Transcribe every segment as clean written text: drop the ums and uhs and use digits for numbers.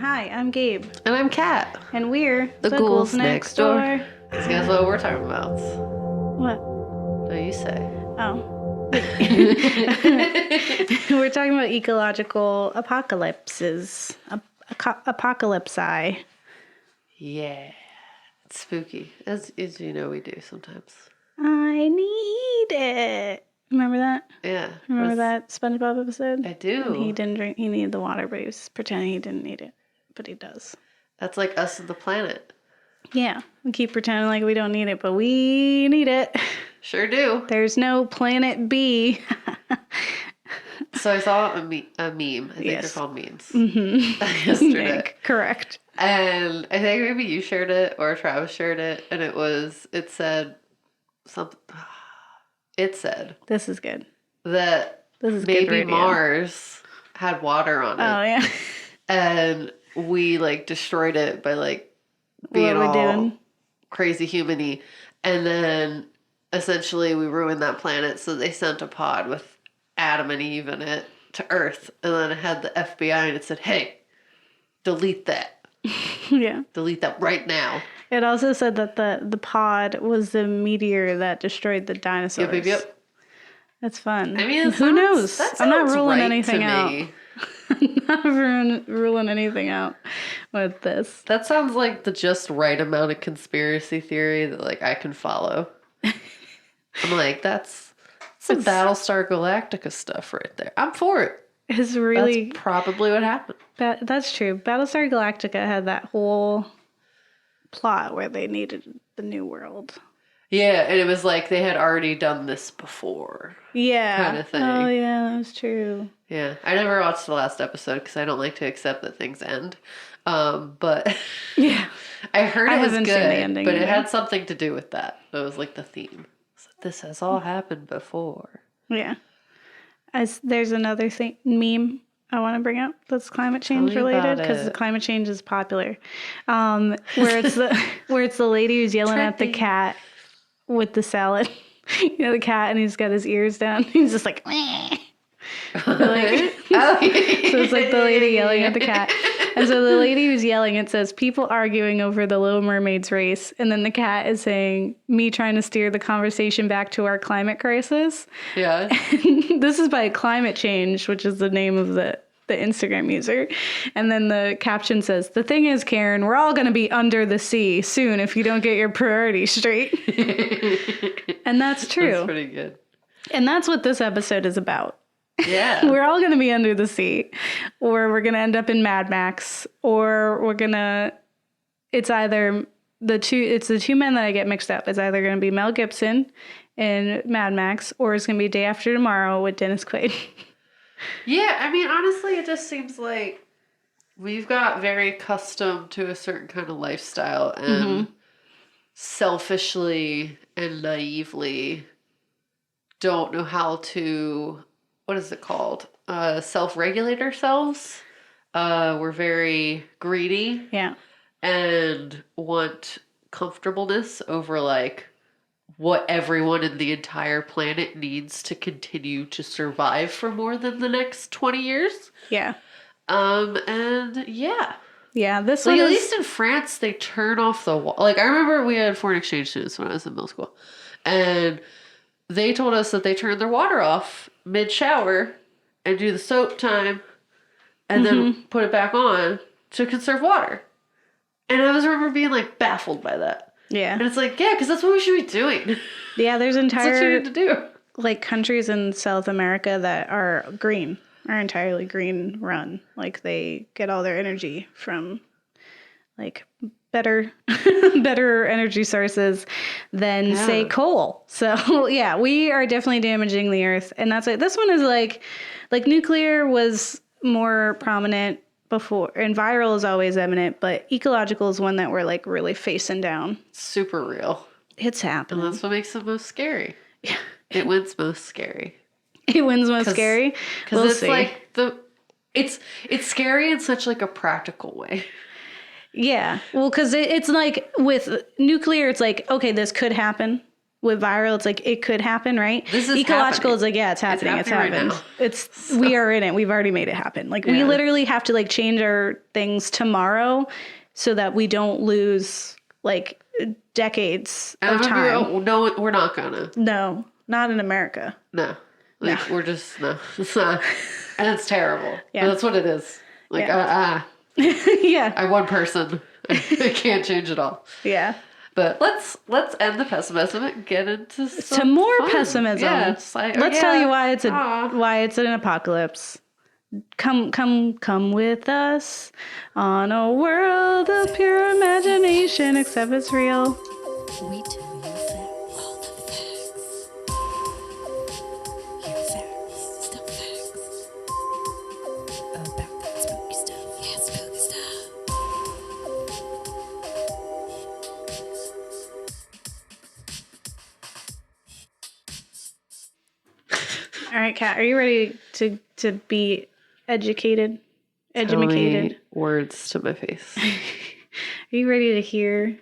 Hi, I'm Gabe. And I'm Kat. And we're the Ghouls next door. Guess what we're talking about? What? What do you say? Oh. We're talking about ecological apocalypses. Apocalypsi. Yeah. It's spooky. As you know we do sometimes. I need it. Remember that? Yeah. Remember that SpongeBob episode? I do. And he didn't drink. He needed the water, but he was pretending he didn't need it. But he does. That's like us and the planet. Yeah. We keep pretending like we don't need it, but we need it. Sure do. There's no planet B. So I saw a meme. I think they're called memes. Mm-hmm. Yesterday. Correct. And I think maybe you shared it or Travis shared it. And it said something. It said. This is good. That maybe Mars had water on it. Oh, yeah. And we destroyed it by being all crazy human-y. And then essentially we ruined that planet. So they sent a pod with Adam and Eve in it to Earth. And then it had the FBI and it said, hey, delete that. Yeah. Delete that right now. It also said that the pod was the meteor that destroyed the dinosaurs. Yep. That's fun. I mean, who knows? I'm not ruling anything out. Me. I'm not ruling anything out with this. That sounds like the just right amount of conspiracy theory that I can follow. I'm like, that's some Battlestar Galactica stuff right there. I'm for it. It's really that's probably what happened. That's true. Battlestar Galactica had that whole plot where they needed the new world. Yeah, and it was they had already done this before. Yeah. Kind of thing. Oh, yeah, that was true. Yeah. I never watched the last episode because I don't like to accept that things end. But yeah, I heard it was good, seen the ending but it had something to do with that. It was the theme. So this has all happened before. Yeah. There's another meme I want to bring up that's climate change related because climate change is popular. Where it's the lady who's yelling at the cat with the salad. The cat, and he's got his ears down. He's just like, meh. So it's the lady yelling at the cat. And so the lady who's yelling, it says, people arguing over the Little Mermaid's race. And then the cat is saying, me trying to steer the conversation back to our climate crisis. Yeah. And this is by Climate Change, which is the name of the Instagram user. And then the caption says, the thing is, Karen, we're all going to be under the sea soon if you don't get your priorities straight. And that's true. That's pretty good. And that's what this episode is about. Yeah. We're all going to be under the sea, or we're going to end up in Mad Max, or it's either the two men that I get mixed up. It's either going to be Mel Gibson in Mad Max, or it's going to be Day After Tomorrow with Dennis Quaid. Yeah, I mean, honestly, it just seems like we've got very accustomed to a certain kind of lifestyle and selfishly and naively don't know how to, what is it called? Self-regulate ourselves. We're very greedy. Yeah. And want comfortableness over what everyone in the entire planet needs to continue to survive for more than the next 20 years. Yeah. And yeah. Yeah, this one at least in France, they turn off the wall. I remember we had foreign exchange students when I was in middle school. And they told us that they turn their water off mid-shower and do the soap time and then put it back on to conserve water. And I remember being baffled by that. Yeah. And it's yeah, because that's what we should be doing. Yeah, there's entire that's what you need to do. Countries in South America that are green, are entirely green run. They get all their energy from better energy sources than say coal. So yeah, we are definitely damaging the earth. And that's it. This one is nuclear was more prominent before, and viral is always eminent, but ecological is one that we're really facing down. Super real. It's happening. And that's what makes it most scary. Yeah. It wins most scary. It wins most scary? Because it's it's scary in such a practical way. Yeah. Well, because it's with nuclear, it's okay, this could happen. with viral, it's like it could happen, right? This is Ecological happening. is like, yeah, it's happening. It's happening happened. right now. We are in it. We've already made it happen. Like we literally have to like change our things tomorrow so that we don't lose like decades of time. No, we're not gonna. No, not in America. No. Like, we're just, no. It's not. And it's terrible. Yeah. But that's what it is. Like, yeah. I'm one person. I can't change it all. Yeah. But let's end the pessimism and get into some more fun. pessimism. Yeah, it's like, let's tell you why it's an apocalypse. Come with us on a world of pure imagination, except it's real. We tell you facts. All the facts. Here facts. Still facts. About that spooky stuff. Yeah, spooky stuff. All right, Kat, are you ready to be educated? Edumacated? Words to my face. Are you ready to hear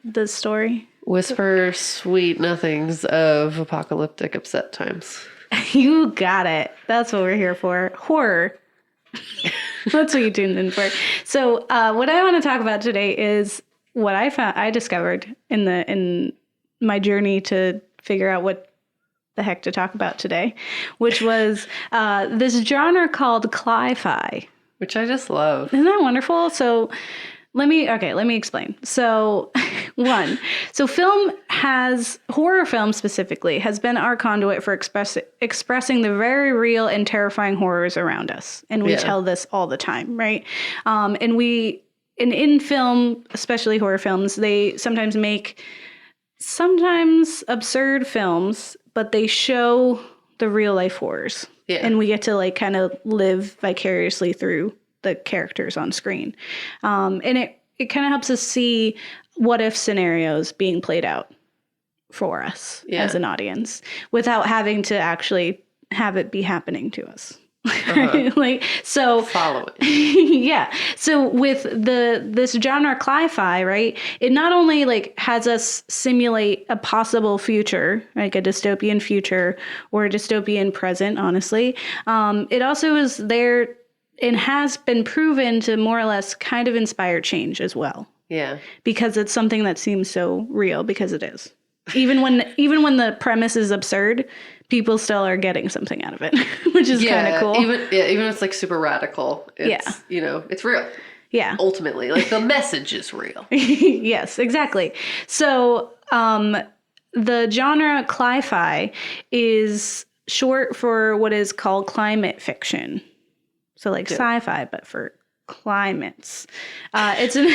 the story? Whisper sweet nothings of apocalyptic upset times. You got it. That's what we're here for. Horror. That's what you tuned in for. So what I want to talk about today is what I discovered in my journey to figure out what the heck to talk about today, which was this genre called cli-fi. Which I just love. Isn't that wonderful? So let me explain. So horror film specifically has been our conduit for expressing the very real and terrifying horrors around us. And we tell this all the time, right? And in film, especially horror films, they sometimes make absurd films, but they show the real life horrors. Yeah. And we get to like kind of live vicariously through the characters on screen. And it kind of helps us see what if scenarios being played out for us as an audience without having to actually have it be happening to us. Follow it. Yeah. So with this genre cli-fi, right, it not only like has us simulate a possible future, like a dystopian future or a dystopian present, honestly, it also is there and has been proven to more or less kind of inspire change as well. Yeah. Because it's something that seems so real, because it is. Even when the premise is absurd, people still are getting something out of it, which is kind of cool. Even if it's like super radical. It's, it's real. Yeah. Ultimately, like the message is real. Yes, exactly. So the genre cli-fi is short for what is called climate fiction. So like sci-fi, but for climates. It's an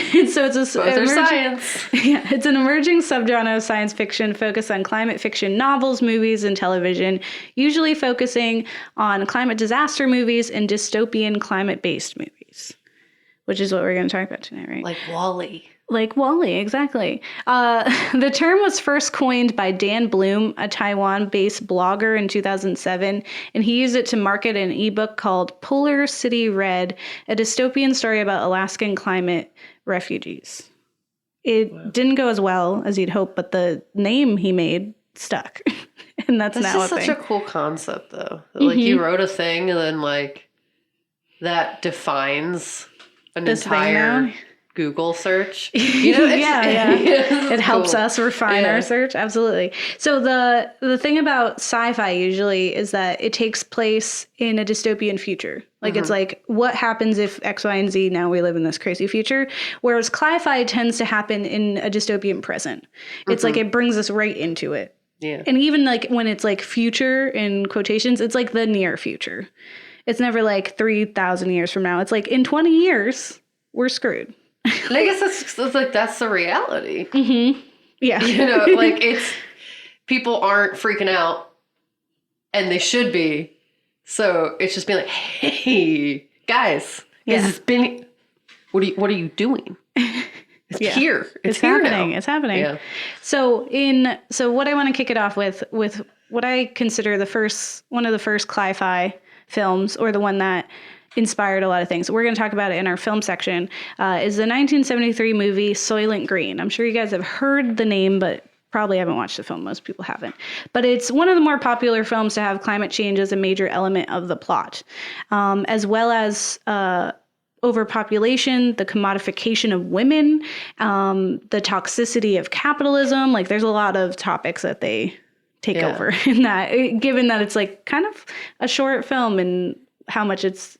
emerging subgenre of science fiction focused on climate fiction novels, movies, and television, usually focusing on climate disaster movies and dystopian climate-based movies, which is what we're going to talk about tonight, right? Like WALL-E. Like WALL-E, exactly. The term was first coined by Dan Bloom, a Taiwan-based blogger in 2007, and he used it to market an ebook called Polar City Red, a dystopian story about Alaskan climate refugees. It didn't go as well as he'd hoped, but the name he made stuck. And that's now a thing. That's such a cool concept, though. Like, you wrote a thing, and then, like, that defines an entire Google search. You know, it helps us refine our search. Absolutely. So the thing about sci-fi usually is that it takes place in a dystopian future. Like it's like, what happens if X, Y, and Z, now we live in this crazy future? Whereas cli-fi tends to happen in a dystopian present. It's like it brings us right into it. Yeah. And even like when it's like future in quotations, it's like the near future. It's never like 3,000 years from now. It's like in 20 years, we're screwed. And I guess that's the reality. Mm-hmm. Yeah. You know, like people aren't freaking out, and they should be. So it's just being like, hey, guys, what are you doing? It's here. It's here happening. now. It's happening. Yeah. So what I want to kick it off with what I consider one of the first cli-fi films, or the one that inspired a lot of things. We're going to talk about it in our film section, is the 1973 movie Soylent Green. I'm sure you guys have heard the name, but probably haven't watched the film. Most people haven't. But it's one of the more popular films to have climate change as a major element of the plot, as well as overpopulation, the commodification of women, the toxicity of capitalism. Like, there's a lot of topics that they take over in that, given that it's like kind of a short film and how much it's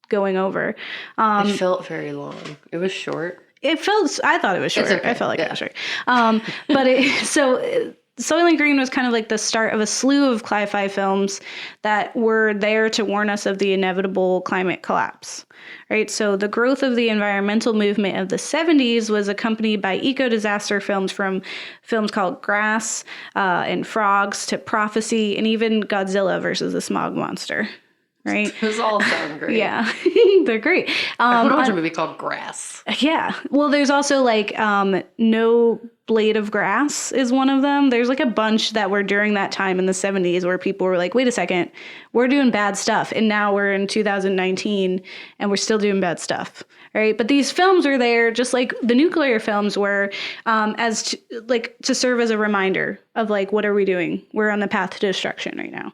going over. It felt very long. It was short. I thought it was short. Okay. I felt like it was short. But Soylent Green was kind of like the start of a slew of sci-fi films that were there to warn us of the inevitable climate collapse, right? So the growth of the environmental movement of the 70s was accompanied by eco-disaster films, from films called Grass and Frogs to Prophecy, and even Godzilla versus the Smog Monster. Right? Those all sound great. Yeah, they're great. I want to watch a movie called Grass. Yeah. Well, there's also like No Blade of Grass is one of them. There's like a bunch that were during that time in the 70s where people were like, wait a second, we're doing bad stuff. And now we're in 2019 and we're still doing bad stuff. Right. But these films are there just like the nuclear films were to serve as a reminder of like, what are we doing? We're on the path to destruction right now.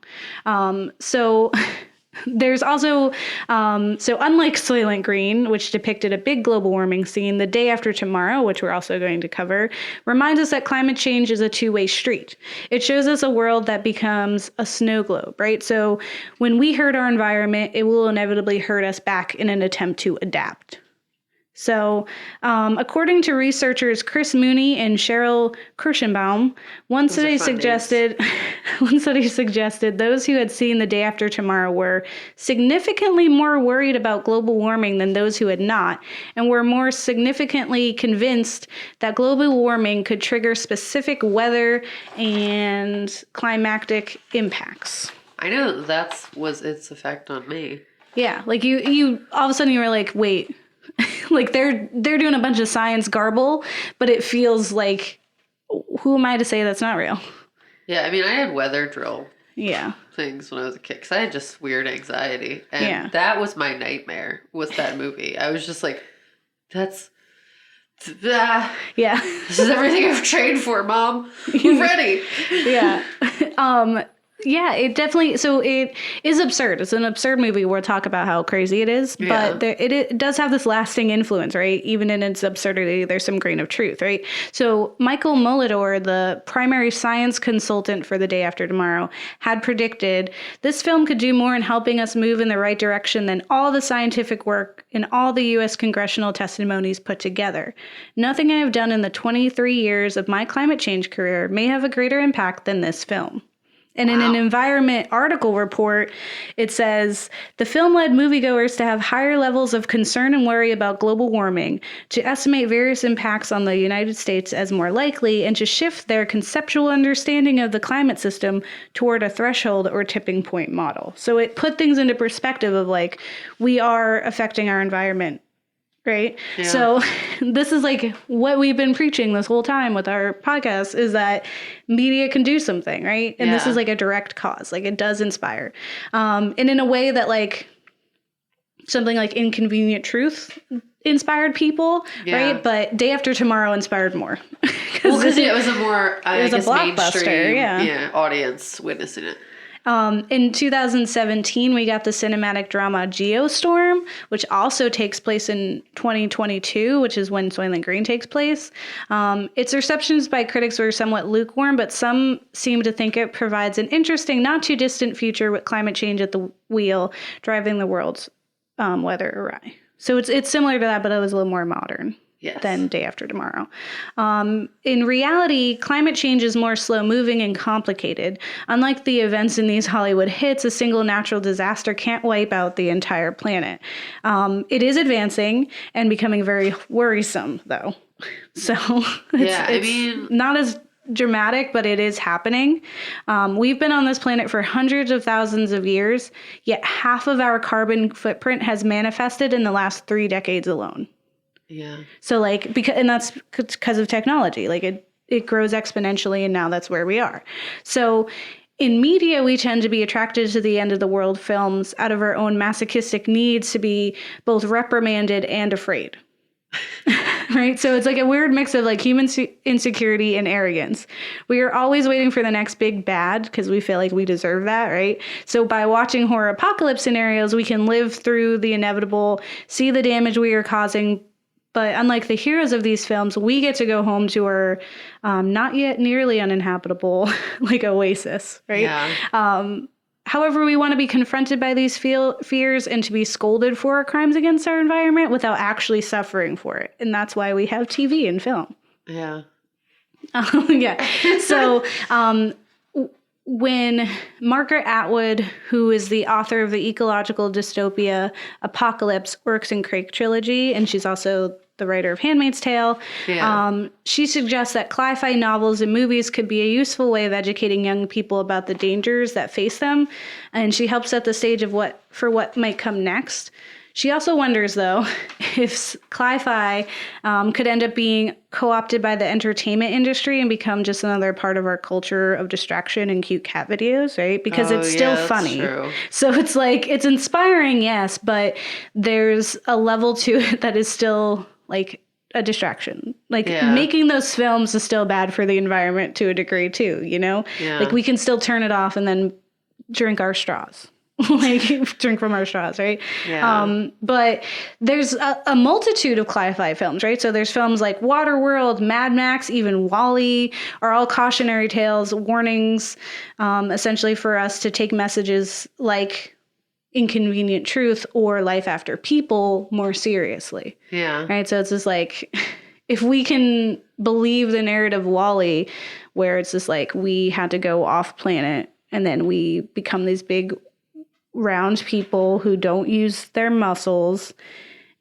There's also, so unlike Soylent Green, which depicted a big global warming scene, The Day After Tomorrow, which we're also going to cover, reminds us that climate change is a two-way street. It shows us a world that becomes a snow globe, right? So when we hurt our environment, it will inevitably hurt us back in an attempt to adapt. So, according to researchers Chris Mooney and Cheryl Kirschenbaum, one study suggested those who had seen The Day After Tomorrow were significantly more worried about global warming than those who had not, and were more significantly convinced that global warming could trigger specific weather and climatic impacts. I know that was its effect on me. Yeah, like you all of a sudden you were like, wait. Like they're doing a bunch of science garble, but it feels like, who am I to say that's not real? Yeah, I mean, I had weather drill things when I was a kid because I had just weird anxiety. And that was my nightmare, was that movie. I was just like, this is everything I've trained for, Mom. I'm ready. Yeah, it definitely, so it is absurd. It's an absurd movie. We'll talk about how crazy it is, but it does have this lasting influence, right? Even in its absurdity, there's some grain of truth, right? So Michael Mullador, the primary science consultant for The Day After Tomorrow, had predicted this film could do more in helping us move in the right direction than all the scientific work and all the U.S. congressional testimonies put together. Nothing I have done in the 23 years of my climate change career may have a greater impact than this film. And in an Environment article report, it says, the film led moviegoers to have higher levels of concern and worry about global warming, to estimate various impacts on the United States as more likely, and to shift their conceptual understanding of the climate system toward a threshold or tipping point model. So it put things into perspective of like, we are affecting our environment. Right. Yeah. So this is like what we've been preaching this whole time with our podcast, is that media can do something. Right. And this is like a direct cause. Like, it does inspire. And in a way that like something like Inconvenient Truth inspired people. Right. But Day After Tomorrow inspired more. Because it was a more, it was a blockbuster audience witnessing it. In 2017, we got the cinematic drama Geostorm, which also takes place in 2022, which is when Soylent Green takes place. Its receptions by critics were somewhat lukewarm, but some seem to think it provides an interesting, not too distant future with climate change at the wheel, driving the world's weather awry. So it's similar to that, but it was a little more modern. Than Day After Tomorrow. In reality, climate change is more slow-moving and complicated. Unlike the events in these Hollywood hits, a single natural disaster can't wipe out the entire planet. It is advancing and becoming very worrisome, though. So it's not as dramatic, but it is happening. We've been on this planet for hundreds of thousands of years, yet half of our carbon footprint has manifested in the last 3 decades alone. Yeah. So like, that's because of technology, like it grows exponentially, and now that's where we are. So in media, we tend to be attracted to the end of the world films out of our own masochistic needs to be both reprimanded and afraid. right? So it's like a weird mix of like human insecurity and arrogance. We are always waiting for the next big bad because we feel like we deserve that, right? So by watching horror apocalypse scenarios, we can live through the inevitable, see the damage we are causing. But unlike the heroes of these films, we get to go home to our not yet nearly uninhabitable like oasis, right? Yeah. However, we want to be confronted by these fears and to be scolded for our crimes against our environment without actually suffering for it. And that's why we have TV and film. Yeah. Yeah. So when Margaret Atwood, who is the author of the ecological dystopia Apocalypse, works in Crake Trilogy, and she's also the writer of Handmaid's Tale, she suggests that cli-fi novels and movies could be a useful way of educating young people about the dangers that face them, and she helps set the stage of what might come next. She also wonders, though, if cli-fi could end up being co-opted by the entertainment industry and become just another part of our culture of distraction and cute cat videos, right? Because it's still funny. True. So it's like, it's inspiring, yes, but there's a level to it that is still like a distraction. Like making those films is still bad for the environment to a degree too, you know? Yeah. Like we can still turn it off and then drink our straws. Like drink from our straws, right? Yeah. But there's a multitude of cli-fi films, right? So there's films like Waterworld, Mad Max, even WALL-E are all cautionary tales, warnings, essentially for us to take messages like Inconvenient Truth or Life After People more seriously. Yeah. Right. So it's just like, if we can believe the narrative WALL-E, where it's just like we had to go off planet and then we become these big round people who don't use their muscles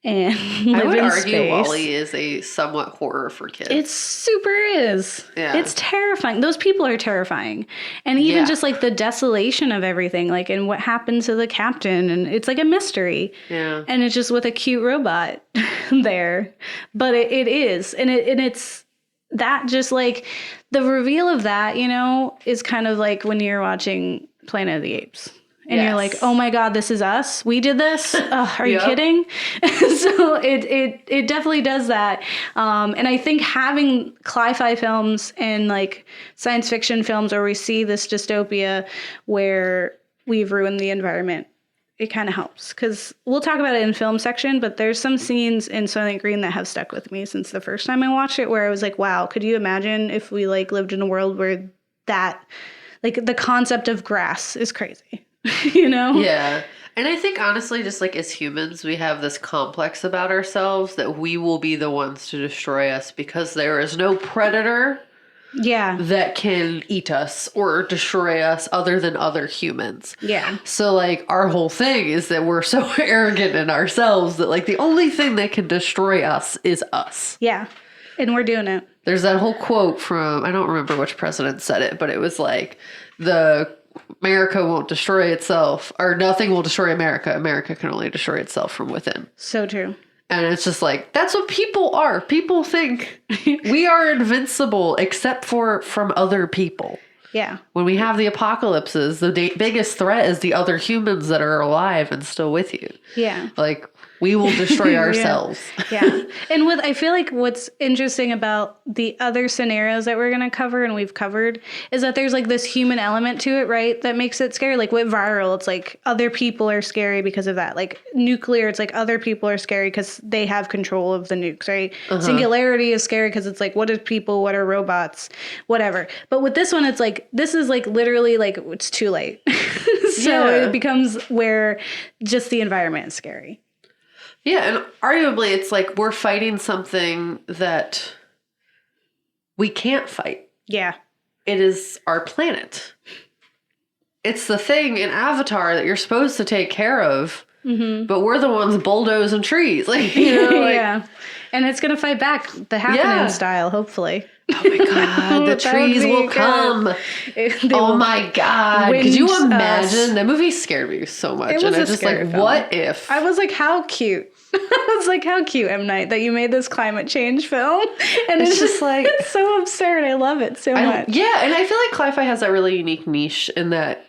and live in space. I would argue WALL-E is a somewhat horror for kids. It super is. Yeah. It's terrifying. Those people are terrifying. And even just like the desolation of everything, like, and what happened to the captain, and it's like a mystery. Yeah. And it's just with a cute robot there. But it is. And it's that, just like the reveal of that, you know, is kind of like when you're watching Planet of the Apes. And you're like, oh my God, this is us. We did this. Are you kidding? So it definitely does that. And I think having cli-fi films and like science fiction films where we see this dystopia where we've ruined the environment, it kind of helps. Because we'll talk about it in film section, but there's some scenes in Soylent Green that have stuck with me since the first time I watched it, where I was like, wow, could you imagine if we like lived in a world where that, like the concept of grass is crazy. You know? Yeah. And I think honestly, just like as humans, we have this complex about ourselves that we will be the ones to destroy us because there is no predator that can eat us or destroy us other than other humans. Yeah. So like our whole thing is that we're so arrogant in ourselves that like the only thing that can destroy us is us. Yeah. And we're doing it. There's that whole quote from, I don't remember which president said it, but it was like America won't destroy itself, or nothing will destroy America. America can only destroy itself from within. So true. And it's just like, that's what people are. People think we are invincible except for from other people. Yeah. When we have the apocalypses, the biggest threat is the other humans that are alive and still with you. Yeah. Like, we will destroy ourselves. Yeah. And I feel like what's interesting about the other scenarios that we're going to cover and we've covered is that there's like this human element to it, right? That makes it scary. Like with viral, it's like other people are scary because of that. Like nuclear, it's like other people are scary because they have control of the nukes, right? Uh-huh. Singularity is scary because it's like, what are people? What are robots? Whatever. But with this one, it's like, this is like literally like, it's too late. So it becomes where just the environment is scary. Yeah, and arguably it's like we're fighting something that we can't fight. Yeah. It is our planet. It's the thing in Avatar that you're supposed to take care of, but we're the ones bulldozing trees. Like, you know, like, yeah. And it's going to fight back the Happening style, hopefully. Oh my God, the trees will come. Oh my God. Could you imagine? That movie scared me so much. It was and I just like, film. What if? I was like, how cute. I was like, how cute, M. Night, that you made this climate change film. And it's just like, it's so absurd. I love it so much. Yeah, and I feel like cli-fi has that really unique niche in that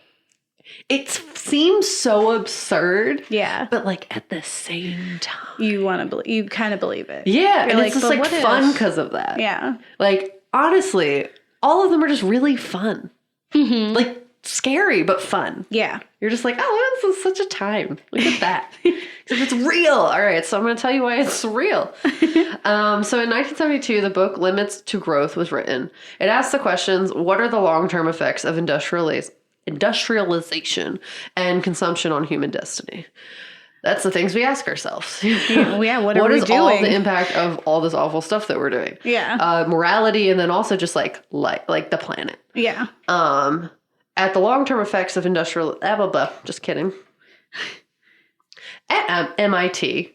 it seems so absurd. Yeah. But like at the same time, You kind of believe it. yeah, You're and like, it's just but like what fun if? because of that. Yeah. Like honestly, all of them are just really fun. Mm-hmm. Like scary but fun. Yeah. You're just like, oh, this is such a time. Look at that. Because it's real. All right, so I'm going to tell you why it's real. So in 1972, the book Limits to Growth was written. It asks the questions, what are the long-term effects of industrialization and consumption on human destiny? That's the things we ask ourselves. Yeah, what are we is doing? all the impact of all this awful stuff that we're doing? Yeah. Morality, and then also just like the planet. Yeah. At the long-term effects of industrial... blah, blah, blah. Just kidding. At MIT,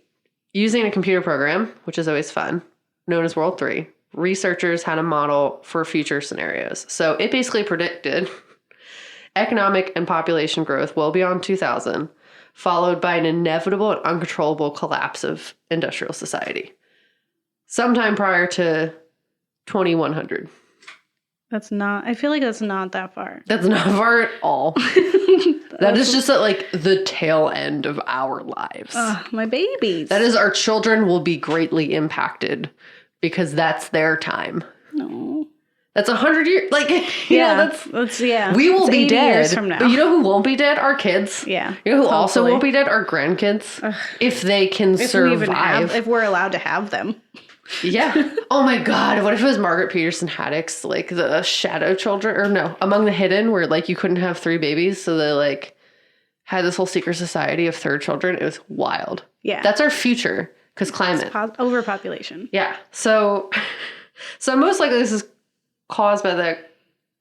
using a computer program, which is always fun, known as World 3, researchers had a model for future scenarios. So it basically predicted economic and population growth well beyond 2000, followed by an inevitable and uncontrollable collapse of industrial society. Sometime prior to 2100. I feel like that's not that far. That's not far at all. That is just at like the tail end of our lives. My babies. That is, our children will be greatly impacted because that's their time. No. That's 100 years. Like, you know, that's yeah. We will It's be 80 dead. years from now. But you know who won't be dead? Our kids. Yeah. You know who also hopefully. won't be dead? Our grandkids. If they can survive. If we're allowed to have them. Yeah. Oh my God. What if it was Margaret Peterson Haddock's, like, the shadow children? Or no, Among the Hidden, where, like, you couldn't have 3 babies. So they, like, had this whole secret society of 3rd children. It was wild. Yeah. That's our future. Because climate. Overpopulation. Yeah. So most likely this is caused by the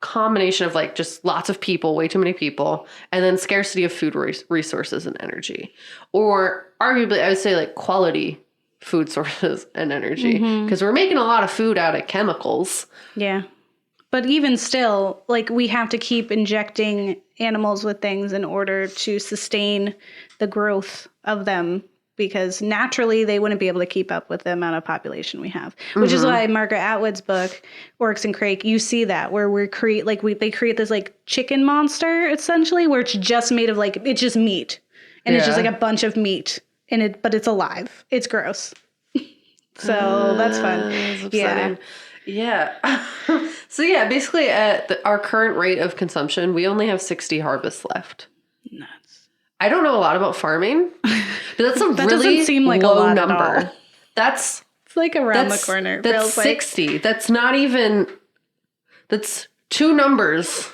combination of, like, just lots of people, way too many people, and then scarcity of food resources and energy. Or arguably, I would say, like, quality food sources and energy, because we're making a lot of food out of chemicals. Yeah. But even still, like, we have to keep injecting animals with things in order to sustain the growth of them, because naturally they wouldn't be able to keep up with the amount of population we have, which is why Margaret Atwood's book, Oryx and Crake, you see that where they create this like chicken monster essentially, where it's just made of like, it's just meat and it's just like a bunch of meat but it's alive. It's gross. So that's fun. That's yeah. So yeah, basically at our current rate of consumption, we only have 60 harvests left. Nuts. I don't know a lot about farming, but that's a That really doesn't seem like a low lot number. at all. That's like around the corner. That's 60. That's not even. That's 2 numbers.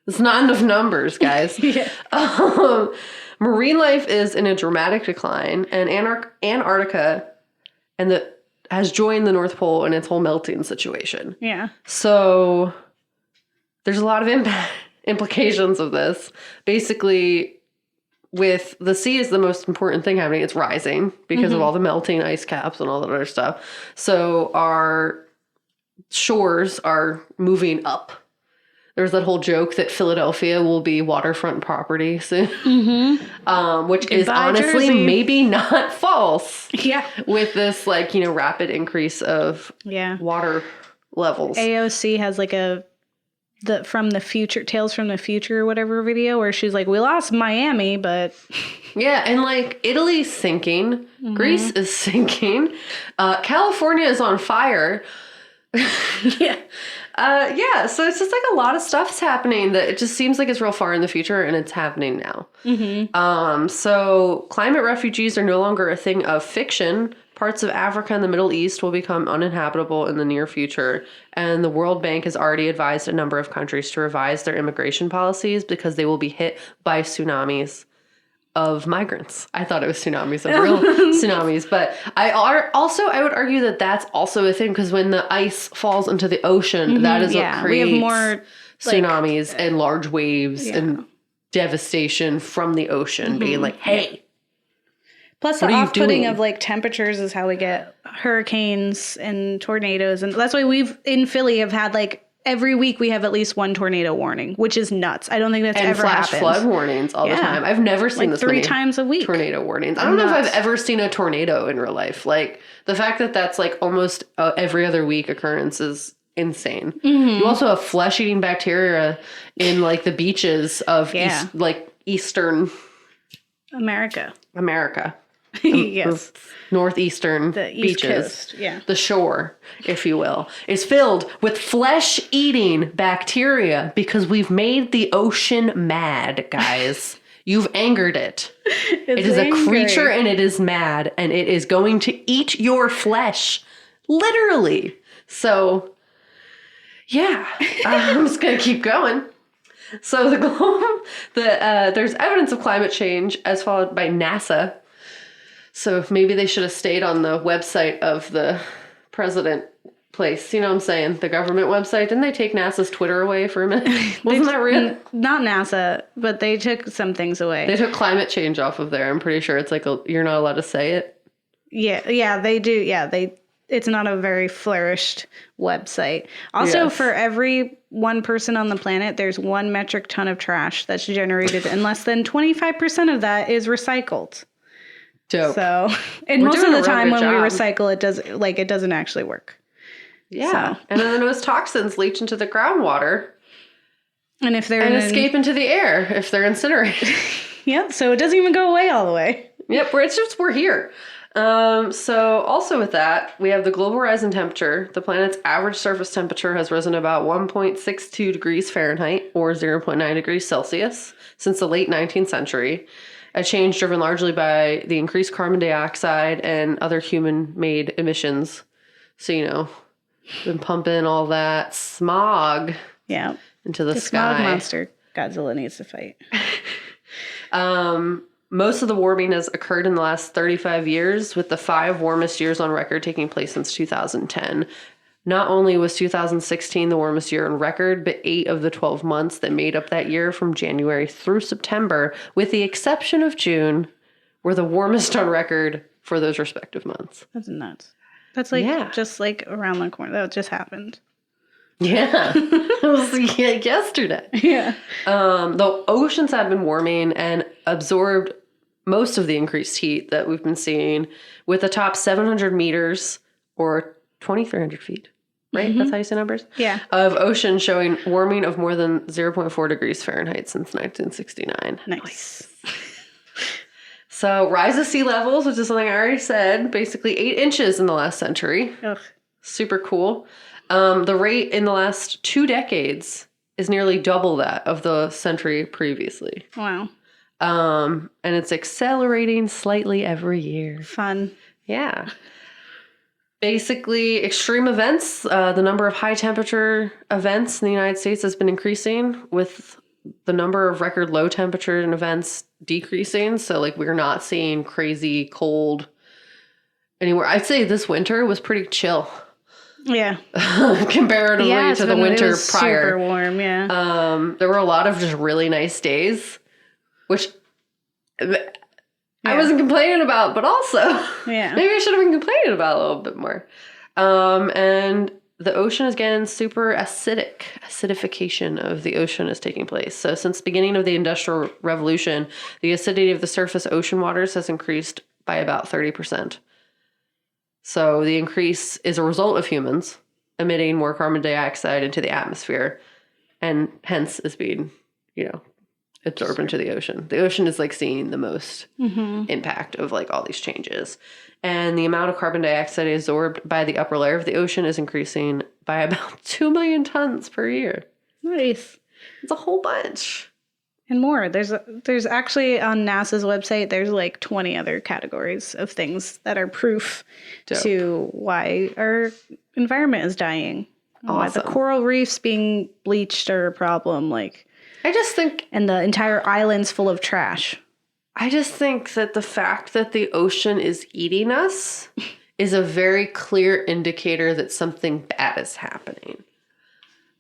It's not enough numbers, guys. Yeah. Marine life is in a dramatic decline, and Antarctica has joined the North Pole in its whole melting situation. Yeah. So there's a lot of implications of this. Basically, with the sea is the most important thing happening. It's rising because of all the melting ice caps and all that other stuff. So our shores are moving up. There's that whole joke that Philadelphia will be waterfront property soon, which is honestly Jersey. maybe not false. Yeah. With this, like, you know, rapid increase of water levels. AOC has like Tales from the Future or whatever video where she's like, we lost Miami, but yeah, and like Italy's sinking, Greece is sinking, California is on fire. So it's just like a lot of stuff's happening that it just seems like it's real far in the future, and it's happening now. So climate refugees are no longer a thing of fiction. Parts of Africa and the Middle East will become uninhabitable in the near future, and the World Bank has already advised a number of countries to revise their immigration policies because they will be hit by tsunamis of migrants. I thought it was tsunamis of real tsunamis, but I would argue that that's also a thing, because when the ice falls into the ocean, that is what creates we have more tsunamis and large waves and devastation from the ocean being like, hey. Plus the off-putting of like temperatures is how we get hurricanes and tornadoes, and that's why in Philly have had like every week we have at least 1 tornado warning, which is nuts. I don't think that's ever happened. And flash flood warnings all the time. I've never seen like this 3 many times a week. Tornado warnings. I don't know if I've ever seen a tornado in real life. Like the fact that that's like almost every other week occurrence is insane. You also have flesh-eating bacteria in like the beaches of eastern America. Yes. Northeastern The East beaches. Coast, yeah. The shore, if you will, is filled with flesh-eating bacteria because we've made the ocean mad, guys. You've angered it. It is angry. a creature and it is mad and it is going to eat your flesh. Literally. So, yeah. I'm just going to keep going. So there's evidence of climate change as followed by NASA. So maybe they should have stayed on the website of the president place. You know what I'm saying? The government website. Didn't they take NASA's Twitter away for a minute? Wasn't that real? Not NASA, but they took some things away. They took climate change off of there. I'm pretty sure it's like you're not allowed to say it. Yeah, they do. Yeah, it's not a very flourished website. Also, Yes. for every one person on the planet, there's 1 metric ton of trash that's generated, and less than 25% of that is recycled. Dope. So, and We're most of doing the a real time good when we job. recycle, it doesn't actually work. Yeah. So. And then those toxins leach into the groundwater And if they're and escape into the air if they're incinerated. yeah, so it doesn't even go away all the way. Yep, we're here. So also with that, we have the global rise in temperature. The planet's average surface temperature has risen about 1.62 degrees Fahrenheit or 0.9 degrees Celsius since the late 19th century. A change driven largely by the increased carbon dioxide and other human-made emissions. So, been pumping all that smog Yeah. into the sky. Smog monster Godzilla needs to fight. Most of the warming has occurred in the last 35 years, with the 5 warmest years on record taking place since 2010. Not only was 2016 the warmest year on record, but 8 of the 12 months that made up that year from January through September, with the exception of June, were the warmest on record for those respective months. That's nuts. That's like just like around the corner. That just happened. Yeah. It was yesterday. Yeah. The oceans have been warming and absorbed most of the increased heat that we've been seeing, with the top 700 meters or 2,300 feet, right? That's how you say numbers? Yeah. Of ocean showing warming of more than 0.4 degrees Fahrenheit since 1969. Nice. So rise of sea levels, which is something I already said, basically 8 inches in the last century. Ugh. Super cool. The rate in the last 2 decades is nearly double that of the century previously. Wow. And it's accelerating slightly every year. Fun. Yeah. Basically, extreme events, the number of high temperature events in the United States has been increasing, with the number of record low temperature events decreasing. So, like, we're not seeing crazy cold anywhere. I'd say this winter was pretty chill. Yeah. Comparatively to the winter prior. Super warm, yeah. There were a lot of just really nice days, which I wasn't complaining about, but also maybe I should have been complaining about a little bit more. And the ocean is getting super acidic. Acidification of the ocean is taking place. So since the beginning of the Industrial Revolution, the acidity of the surface ocean waters has increased by about 30%. So the increase is a result of humans emitting more carbon dioxide into the atmosphere, and hence is being, absorbed into the ocean. The ocean is like seeing the most impact of like all these changes. And the amount of carbon dioxide absorbed by the upper layer of the ocean is increasing by about 2 million tons per year. Nice. It's a whole bunch. And more. There's actually on NASA's website, there's like 20 other categories of things that are proof to why our environment is dying. Awesome. Why the coral reefs being bleached are a problem. I just think... And the entire island's full of trash. I just think that the fact that the ocean is eating us is a very clear indicator that something bad is happening.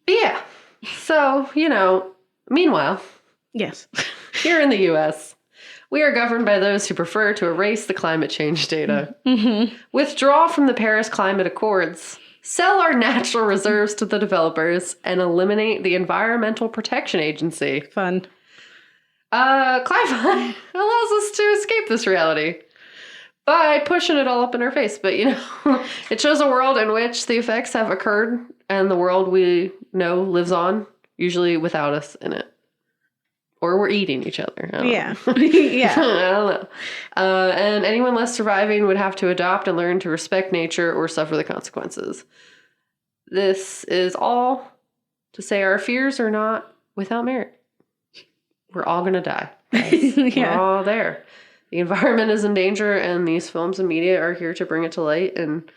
But yeah. So, meanwhile... Yes. Here in the U.S., we are governed by those who prefer to erase the climate change data, withdraw from the Paris Climate Accords, sell our natural reserves to the developers, and eliminate the Environmental Protection Agency. Fun. Climate allows us to escape this reality by pushing it all up in our face. But, it shows a world in which the effects have occurred and the world we know lives on, usually without us in it. Or we're eating each other. Yeah. Yeah. I don't know. And anyone left surviving would have to adopt and learn to respect nature or suffer the consequences. This is all to say our fears are not without merit. We're all going to die. Yeah. We're all there. The environment is in danger, and these films and media are here to bring it to light. And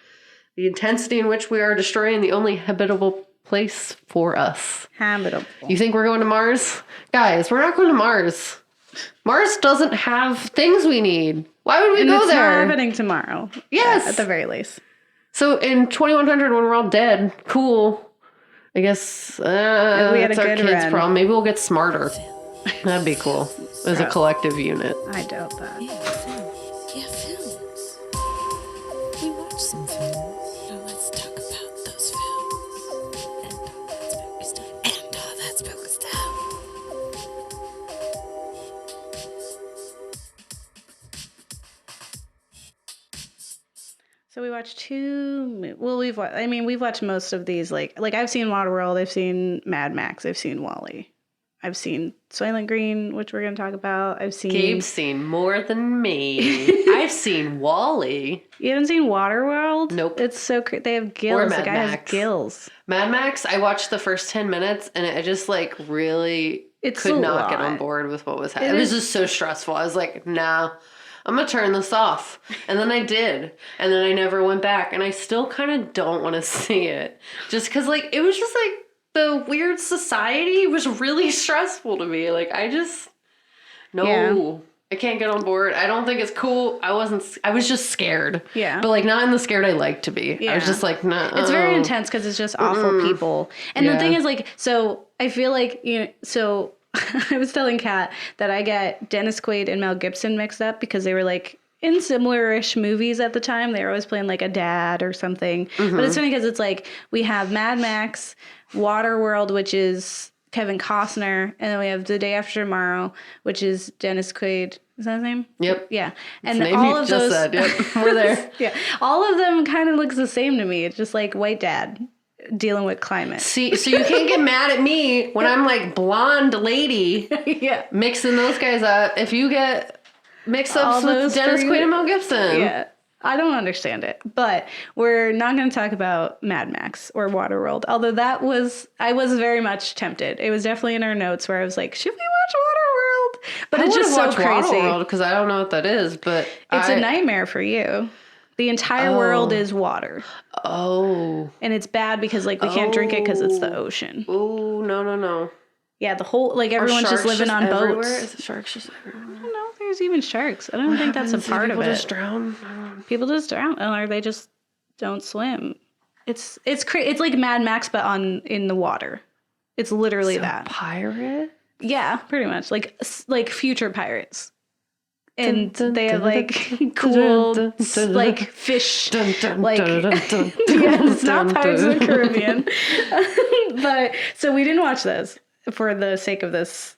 the intensity in which we are destroying the only habitable place for us. Habitable. You think we're going to Mars? Guys, we're not going to Mars. Mars doesn't have things we need. Why would we go it's there? not happening tomorrow. Yes. At the very least. So in 2100, when we're all dead, cool. I guess we had that's a our good kids' run. problem. Maybe we'll get smarter. That'd be cool. As a collective unit. I doubt that. Yeah, films. We watched some films. Now let's talk about those films. And all that spooky stuff. And all that spooky stuff. So we watched we've watched most of these. Like I've seen Waterworld, I've seen Mad Max, I've seen Wall-E. I've seen Soylent Green, which we're going to talk about. I've seen... Gabe's seen more than me. I've seen Wall-E. You haven't seen Waterworld? Nope. It's so... They have gills. Or The Mad guy has Max. gills. Mad Max, I watched the first 10 minutes and I just like really It's could a not get lot. on board with what was happening. It was just so stressful. I was like, nah, I'm going to turn this off. And then I did. And then I never went back. And I still kind of don't want to see it. Just because like, it was just like, the weird society was really stressful to me. Like, I just, no, Yeah. I can't get on board. I don't think it's cool. I was just scared. Yeah. But like, not in the scared I like to be. I was Yeah. just like, nah. It's very intense because it's just awful people. And the Yeah. thing is, like, so I feel like, so I was telling Kat that I get Dennis Quaid and Mel Gibson mixed up because they were like in similar-ish movies at the time. They were always playing like a dad or something. But it's funny because it's like we have Mad Max, Waterworld, which is Kevin Costner, and then we have The Day After Tomorrow, which is Dennis Quaid. Is that his name? Yep. Yeah. It's And the name all you of just those said. Yep. We're there. yeah. All of them kind of looks the same to me. It's just like white dad dealing with climate. See, so you can't get mad at me when I'm like blonde lady Yeah. mixing those guys up. If you get mixed All ups with those Dennis three- Quaid and Mel Gibson. Yeah. I don't understand it, but we're not going to talk about Mad Max or Waterworld. Although I was very much tempted. It was definitely in our notes where I was like, should we watch Waterworld? But it's just so crazy. Because I don't know what that is, but It's a nightmare for you. The entire world is water. Oh. And it's bad because like we can't drink it because it's the ocean. Oh, no. Yeah, the whole, like everyone's just living on everywhere? boats. Is the sharks just everywhere? I don't know if there's even sharks. I don't think that's a part of it. People just drown? People just drown, or they just don't swim. It's like Mad Max, but in the water. It's literally that. Pirate? Yeah, pretty much like future pirates, and they have like dun, cool dun, dun, like fish. Like dun, yeah, it's not Pirates of the Caribbean. But so we didn't watch those for the sake of this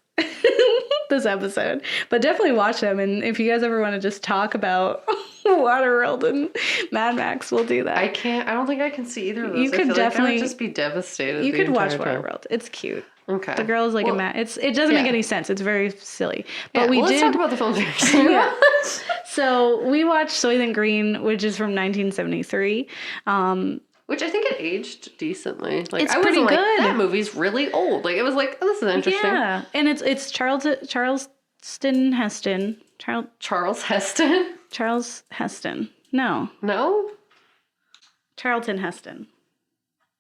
this episode, but definitely watch them. And if you guys ever want to just talk about Waterworld and Mad Max, we'll do that. I don't think I can see either of those. You could I feel definitely like I would just be devastated. You the could watch entire time. Waterworld. It's cute. Okay. The girl is like it doesn't make any sense. It's very silly. But let's talk about the films. Yeah. So we watched Soylent Green, which is from 1973. Which I think it aged decently. Like It's I wasn't pretty like good. that movie's really old. Like it was like, oh, this is interesting. Yeah, and it's Charleston Heston. Charles Heston? Charles Heston. No, No? Charlton Heston.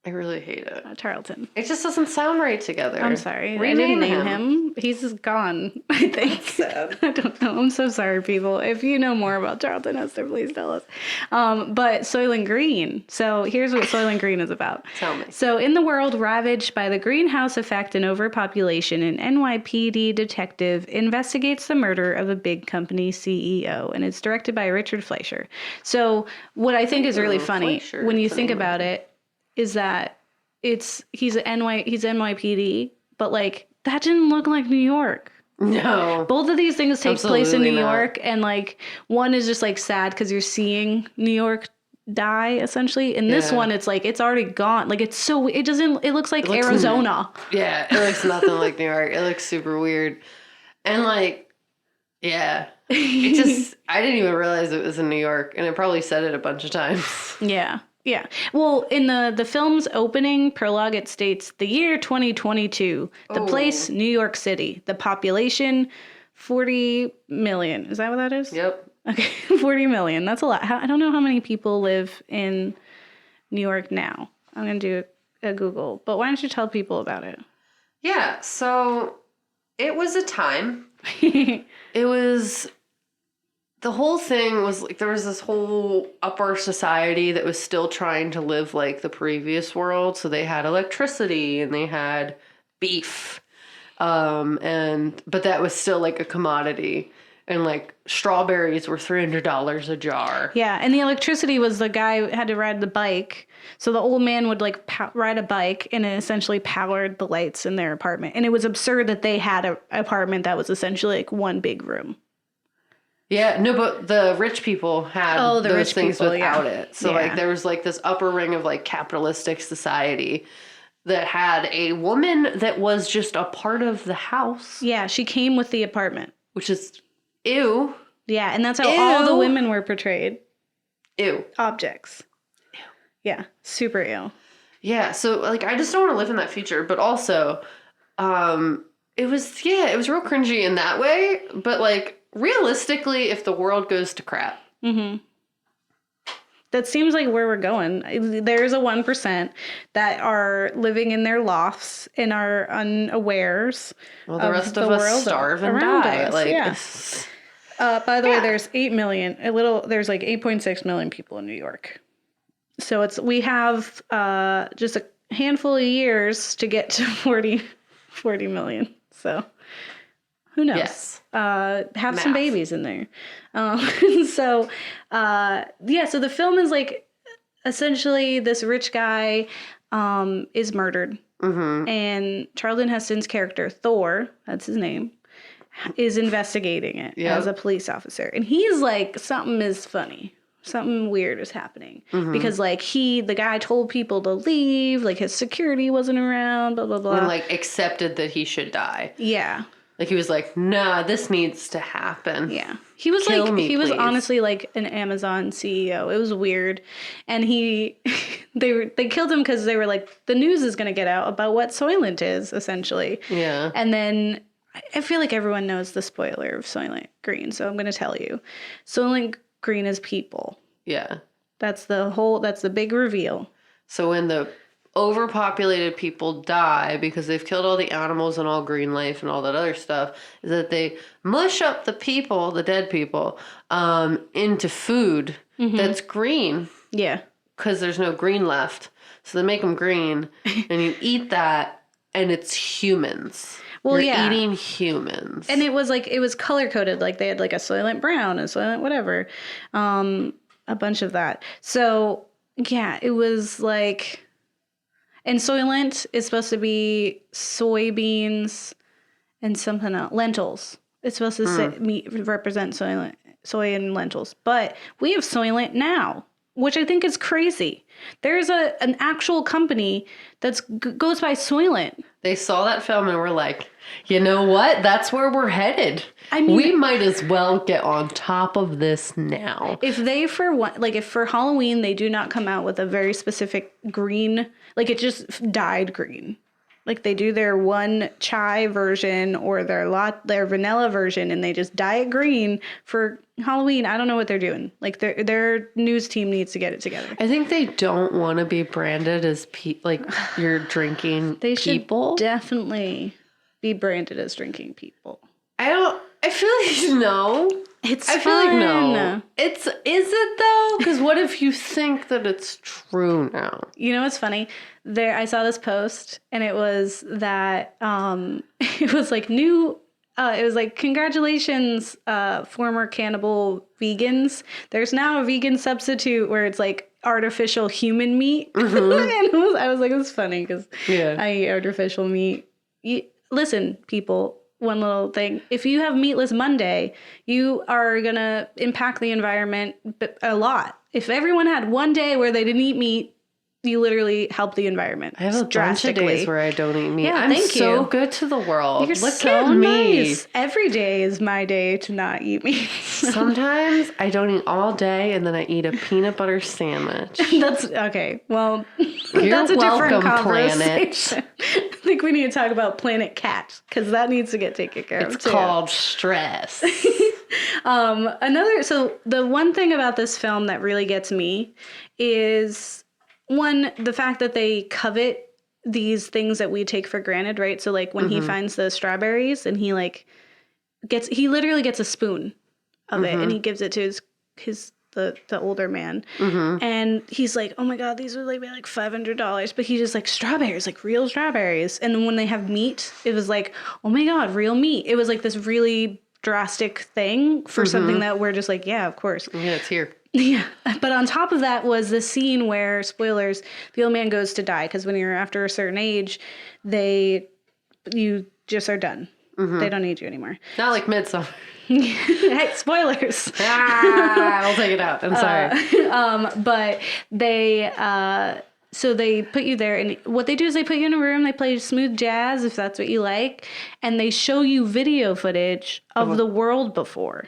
I really hate it. Charlton. It just doesn't sound right together. I'm sorry. I Rename didn't name him. He's gone, I think. Sad. I don't know. I'm so sorry, people. If you know more about Charlton Heston, please tell us. But Soylent Green. So here's what Soylent Green is about. Tell me. So in the world ravaged by the greenhouse effect and overpopulation, an NYPD detective investigates the murder of a big company CEO, and it's directed by Richard Fleischer. So what I think is really funny Fleischer, when you it's think an about it is that he's NYPD, but like that didn't look like New York. No. Both of these things take place in New Absolutely not. York, and like one is just like sad because you're seeing New York die essentially. And this Yeah. one, it's like it's already gone. Like it looks like looks Arizona. Yeah, it looks nothing like New York. It looks super weird. And like, yeah, it just, I didn't even realize it was in New York, and it probably said it a bunch of times. Yeah. Yeah. Well, in the film's opening prologue, it states the year 2022, the place, New York City, the population, 40 million. Is that what that is? Yep. Okay. 40 million. That's a lot. I don't know how many people live in New York now. I'm going to do a Google, but why don't you tell people about it? Yeah. So it was a time. It was, the whole thing was like, there was this whole upper society that was still trying to live like the previous world. So they had electricity and they had beef. But that was still like a commodity. And like strawberries were $300 a jar. Yeah, and the electricity was the guy had to ride the bike. So the old man would like ride a bike, and it essentially powered the lights in their apartment. And it was absurd that they had an apartment that was essentially like one big room. Yeah, no, but the rich people had those things without it. So like there was like this upper ring of like capitalistic society that had a woman that was just a part of the house. Yeah, she came with the apartment. Which is ew. Yeah, and that's how all the women were portrayed. Ew. Objects. Ew. Yeah, super ew. Yeah, so like I just don't want to live in that future, but also it was real cringy in that way, but like realistically if the world goes to crap. Mhm. That seems like where we're going. There's a 1% that are living in their lofts and are unawares. Well, the rest of us starve and die. Us. Like, yeah. By the way, there's 8 million. There's like 8.6 million people in New York. So we have just a handful of years to get to 40 million. So who knows? Yes. Have some babies in there. So the film is like essentially this rich guy is murdered. Mm-hmm. And Charlton Heston's character, Thor, that's his name, is investigating it as a police officer. And he's like, something is funny. Something weird is happening. Mm-hmm. Because like the guy told people to leave, like his security wasn't around, blah, blah, blah. And like accepted that he should die. Yeah. Like he was like, nah, this needs to happen. Yeah. He was was honestly like an Amazon CEO. It was weird. And they killed him because they were like, the news is going to get out about what Soylent is, essentially. Yeah. And then I feel like everyone knows the spoiler of Soylent Green, so I'm going to tell you. Soylent Green is people. Yeah. That's the big reveal. So when the overpopulated people die because they've killed all the animals and all green life and all that other stuff, is that they mush up the people, the dead people, into food that's green. Yeah. Because there's no green left. So they make them green and you eat that and it's humans. Well, you're eating humans. And it was color coded. Like they had like a Soylent Brown and Soylent whatever. A bunch of that. So yeah, it was like... And Soylent is supposed to be soybeans and something else. Lentils. It's supposed to represent soy and lentils. But we have Soylent now, which I think is crazy. There's an actual company that goes by Soylent. They saw that film and were like, you know what? That's where we're headed. I mean, we might as well get on top of this now. If for Halloween they do not come out with a very specific green, like it just dyed green. Like they do their one chai version or their vanilla version and they just dye it green for Halloween. I don't know what they're doing. Like their news team needs to get it together. I think they don't want to be branded as you're drinking they people. Should definitely be branded as drinking people. I feel like no. I feel like no. Is it though? Because what if you think that it's true now? You know what's funny? I saw this post and it was that it was like it was like, congratulations, former cannibal vegans. There's now a vegan substitute where it's like artificial human meat. Mm-hmm. And I was like, it's funny because I eat artificial meat. Listen, people, one little thing. If you have Meatless Monday, you are going to impact the environment a lot. If everyone had one day where they didn't eat meat, you literally help the environment. I have a bunch of days where I don't eat meat. Yeah, I'm thank so you. good to the world. You're Look so at me. nice. Every day is my day to not eat meat. Sometimes I don't eat all day and then I eat a peanut butter sandwich. That's okay. Well, You're that's a different welcome, conversation. I think we need to talk about Planet Cat because that needs to get taken care of. It's called stress. So the one thing about this film that really gets me is one, the fact that they covet these things that we take for granted, right? So like when he finds the strawberries and he literally gets a spoon of it and he gives it to the older man. And he's like, oh my God, these would like be like $500. But he's just like, strawberries, like real strawberries. And then when they have meat, it was like, oh my God, real meat. It was like this really drastic thing for something that we're just like, yeah, of course. Yeah, it's here. Yeah. But on top of that was the scene where, spoilers, the old man goes to die. Because when you're after a certain age, you just are done. They don't need you anymore. Not like Midsummer. Hey, spoilers. I'll take it out. I'm sorry. But so they put you there, and what they do is they put you in a room, they play smooth jazz, if that's what you like, and they show you video footage of the world before.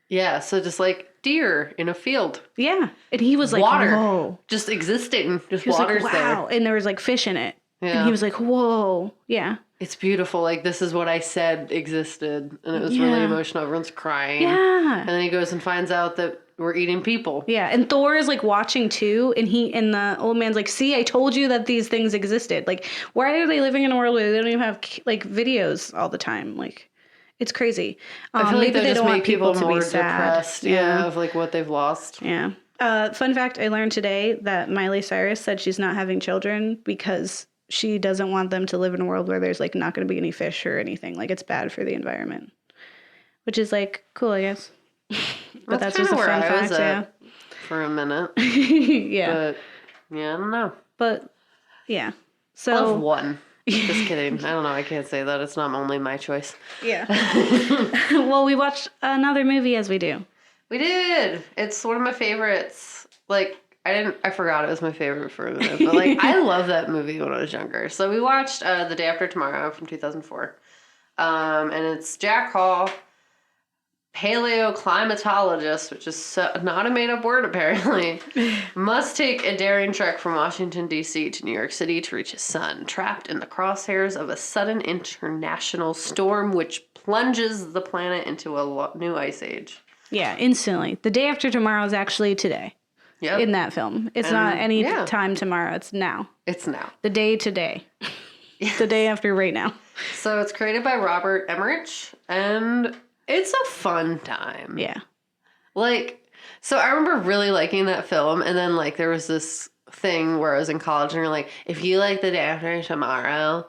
Yeah, so just like deer in a field. Yeah. And he was like, water. Whoa. Just existing. Just He was water's like, wow. there. And there was like fish in it. Yeah. And he was like, whoa. Yeah. It's beautiful. Like, this is what I said existed. And it was really emotional. Everyone's crying. Yeah. And then he goes and finds out that we're eating people. Yeah. And Thor is like watching too. And the old man's like, see, I told you that these things existed. Like, why are they living in a world where they don't even have like videos all the time? Like, it's crazy. I feel like maybe they just don't make want people to more be sad. depressed. Yeah, of like what they've lost. Yeah. Fun fact, I learned today that Miley Cyrus said she's not having children because she doesn't want them to live in a world where there's like not going to be any fish or anything. Like it's bad for the environment, which is like cool, I guess. But that's just a fun fact. Yeah. For a minute. Yeah. But yeah, I don't know. But yeah. So Love one. Just kidding. I don't know. I can't say that. It's not only my choice. Yeah. Well, we watched another movie as we do. We did. It's one of my favorites. Like, I forgot it was my favorite for a minute, but like, I love that movie when I was younger. So we watched The Day After Tomorrow from 2004. And it's Jack Hall, paleoclimatologist, which is not a made-up word apparently, must take a daring trek from Washington, D.C. to New York City to reach his son, trapped in the crosshairs of a sudden international storm which plunges the planet into a new ice age. Yeah, instantly. The Day After Tomorrow is actually today. Yep. In that film. It's not any time tomorrow. It's now. It's now. The day today. Yes. The day after right now. So it's created by Robert Emmerich, and it's a fun time. Yeah. Like, so I remember really liking that film, and then, like, there was this thing where I was in college, and you're like, if you like The Day After Tomorrow,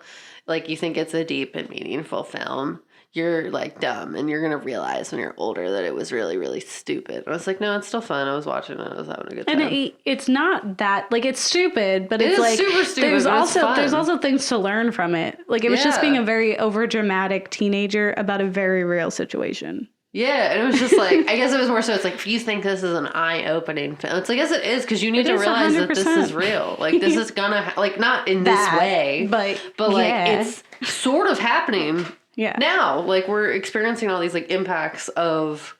like, you think it's a deep and meaningful film, you're, like, dumb, and you're gonna realize when you're older that it was really, really stupid. I was like, no, it's still fun. I was watching it. I was having a good time. And it's not that, like, it's stupid, but it's like, super stupid, there's fun. also things to learn from it. Like, it was just being a very overdramatic teenager about a very real situation. Yeah, and it was just like, I guess it was more so, it's like, if you think this is an eye-opening film, it's like, yes, it is, because you need to realize 100%. That this is real. Like, this is gonna, like, not in this way, but like, it's sort of happening now. Like, we're experiencing all these, like, impacts of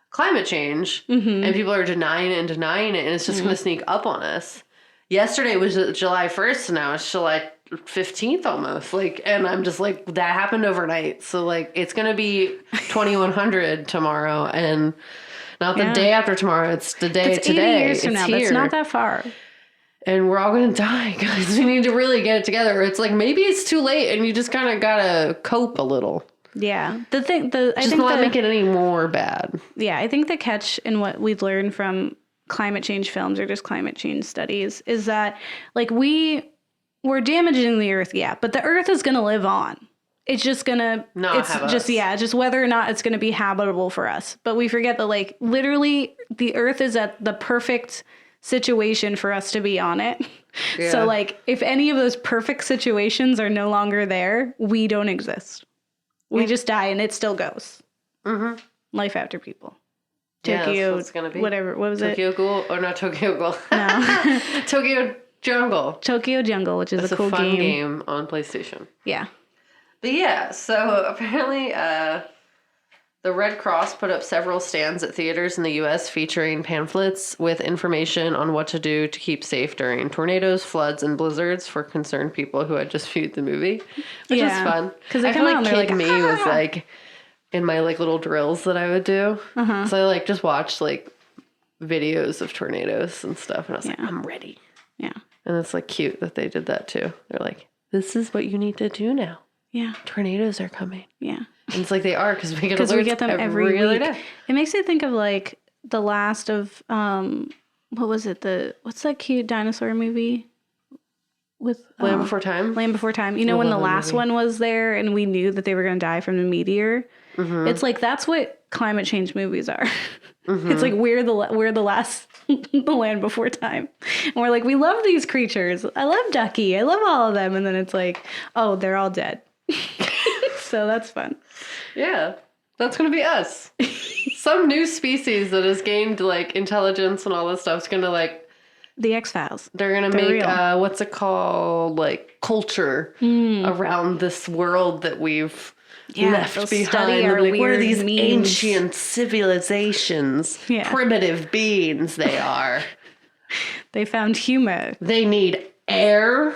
climate change, and people are denying it, and it's just gonna sneak up on us. Yesterday was July 1st, and now it's July 15th almost, like, and I'm just like, that happened overnight, so like it's gonna be 2100 tomorrow, and not the day after tomorrow, it's the day today. 80 years from now. That's not that far, and we're all gonna die, guys. We need to really get it together. It's like, maybe it's too late, and you just kind of gotta cope a little. Yeah, I think not make it any more bad. Yeah, I think the catch in what we've learned from climate change films or just climate change studies is that, like, we're damaging the earth, but the earth is going to live on. It's just going to just whether or not it's going to be habitable for us. But we forget that, like, literally the earth is at the perfect situation for us to be on it. Yeah. So, like, if any of those perfect situations are no longer there, we don't exist. We just die, and it still goes. Mm-hmm. Life after people. Tokyo, that's what it's gonna be. Whatever. What was Tokyo Ghoul, or not Tokyo Ghoul? No. Tokyo Jungle. Tokyo Jungle, which is It's a cool fun game on PlayStation. Yeah. But yeah, so apparently the Red Cross put up several stands at theaters in the U.S. featuring pamphlets with information on what to do to keep safe during tornadoes, floods, and blizzards for concerned people who had just viewed the movie, which is fun. Because I they feel come out like and they're Kid like, Me was like in my like little drills that I would do. So I like just watched like videos of tornadoes and stuff, and I was like, I'm ready. Yeah. And it's like cute that they did that too. They're like, this is what you need to do now. Yeah. Tornadoes are coming. Yeah. And it's like they are because we get them every other week. day. It makes me think of like the last of what was it? What's that cute dinosaur movie with Land Before Time? Land Before Time. You know when the last one was there and we knew that they were going to die from the meteor? It's like that's what climate change movies are. It's like we're the last the Land Before Time. And we're like, we love these creatures. I love Ducky. I love all of them. And then it's like, oh, they're all dead. So that's fun. Yeah. That's going to be us. Some new species that has gained like intelligence and all this stuff is going to like... The X-Files. They're going to make, what's it called? Like culture around this world that we've left behind. Like, we're these ancient civilizations. Primitive beings they are. They found humor. They need air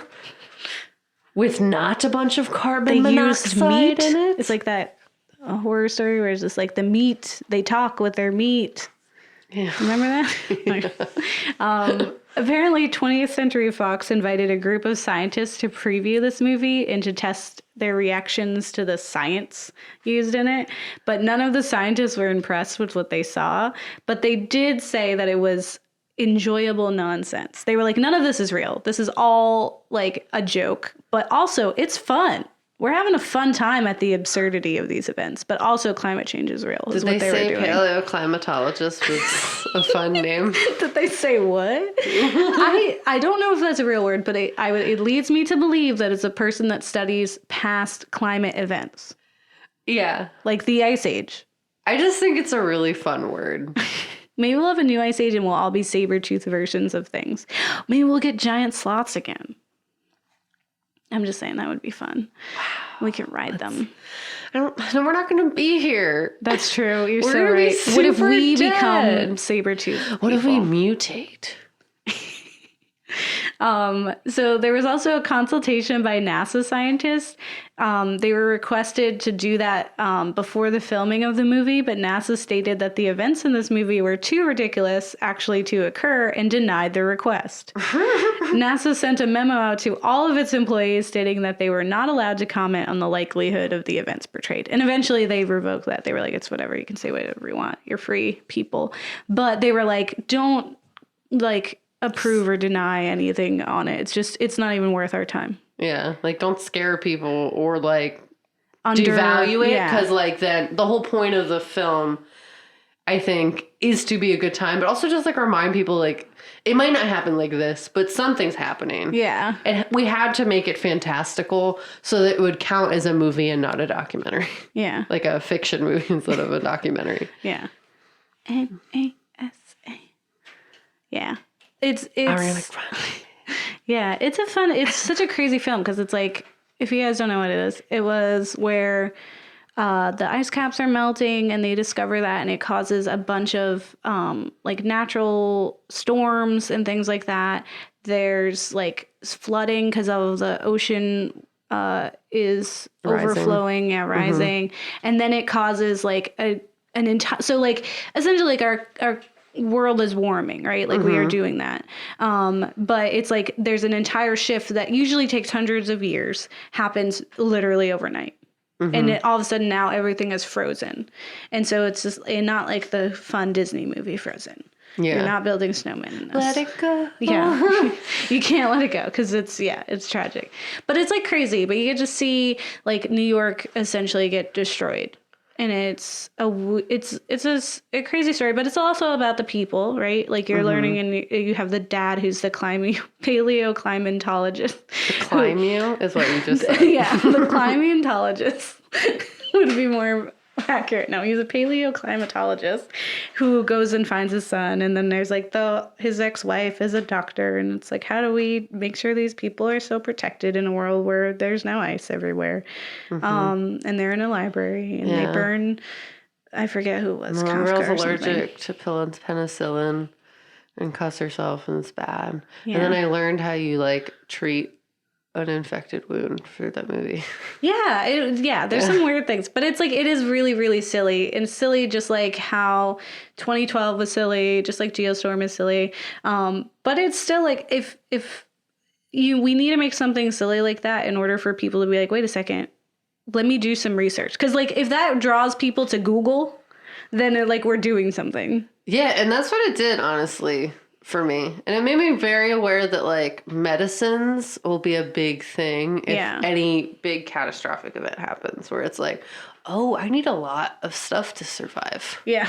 with not a bunch of carbon monoxide in it. It's like that horror story where it's just like the meat, they talk with their meat. Yeah. Remember that? Apparently 20th Century Fox invited a group of scientists to preview this movie and to test their reactions to the science used in it. But none of the scientists were impressed with what they saw. But they did say that it was enjoyable nonsense. They were like, none of this is real. This is all like a joke, but also it's fun. We're having a fun time at the absurdity of these events, but also climate change is real. Did they say paleoclimatologist was a fun name? Did they say what? I don't know if that's a real word, but it leads me to believe that it's a person that studies past climate events. Yeah. Like the Ice Age. I just think it's a really fun word. Maybe we'll have a new Ice Age and we'll all be saber-toothed versions of things. Maybe we'll get giant sloths again. I'm just saying that would be fun. Wow, we can ride them. We're not going to be here. That's true. You're so right. What if we become saber-toothed? What if we mutate? So there was also a consultation by NASA scientists. They were requested to do that before the filming of the movie, but NASA stated that the events in this movie were too ridiculous actually to occur and denied the request. NASA sent a memo out to all of its employees stating that they were not allowed to comment on the likelihood of the events portrayed. And eventually they revoked that. They were like, it's whatever. You can say whatever you want. You're free, people. But they were like, don't like approve or deny anything on it. It's not even worth our time. Yeah, like don't scare people or like devalue it, because like then the whole point of the film, I think, is to be a good time, but also just like remind people like it might not happen like this, but something's happening. Yeah, and we had to make it fantastical so that it would count as a movie and not a documentary. Yeah, like a fiction movie instead of a documentary. Yeah, NASA. Yeah. It's yeah, it's such a crazy film because it's like, if you guys don't know what it is, it was where the ice caps are melting and they discover that and it causes a bunch of like natural storms and things like that. There's like flooding because of the ocean is overflowing, rising. And then it causes like an entire, so like essentially like our world is warming, right? Like we are doing that. But it's like there's an entire shift that usually takes hundreds of years, happens literally overnight. And all of a sudden now everything is frozen. And so it's just not like the fun Disney movie Frozen. Yeah. You're not building snowmen in this. Let it go. Yeah. You can't let it go because it's tragic. But it's like crazy. But you get to see like New York essentially get destroyed. And it's a crazy story, but it's also about the people, right? Like you're learning, and you have the dad who's the paleoclimatologist. The climeo is what you just said. Yeah, the climatologist would be more accurate. No, he's a paleoclimatologist who goes and finds his son. And then there's like his ex-wife is a doctor. And it's like, how do we make sure these people are so protected in a world where there's no ice everywhere? And they're in a library and they burn, I forget who it was. My Kafka girl's or allergic to penicillin and cuss herself and it's bad. Yeah. And then I learned how you like treat an infected wound for that movie. Yeah, there's some weird things, but it's like, it is really, really silly, and silly just like how 2012 was silly, just like Geostorm is silly. But it's still like, if we need to make something silly like that in order for people to be like, wait a second, let me do some research. Because like, if that draws people to Google, then like we're doing something. Yeah, and that's what it did, honestly. For me. And it made me very aware that, like, medicines will be a big thing if any big catastrophic event happens, where it's like, oh, I need a lot of stuff to survive. Yeah.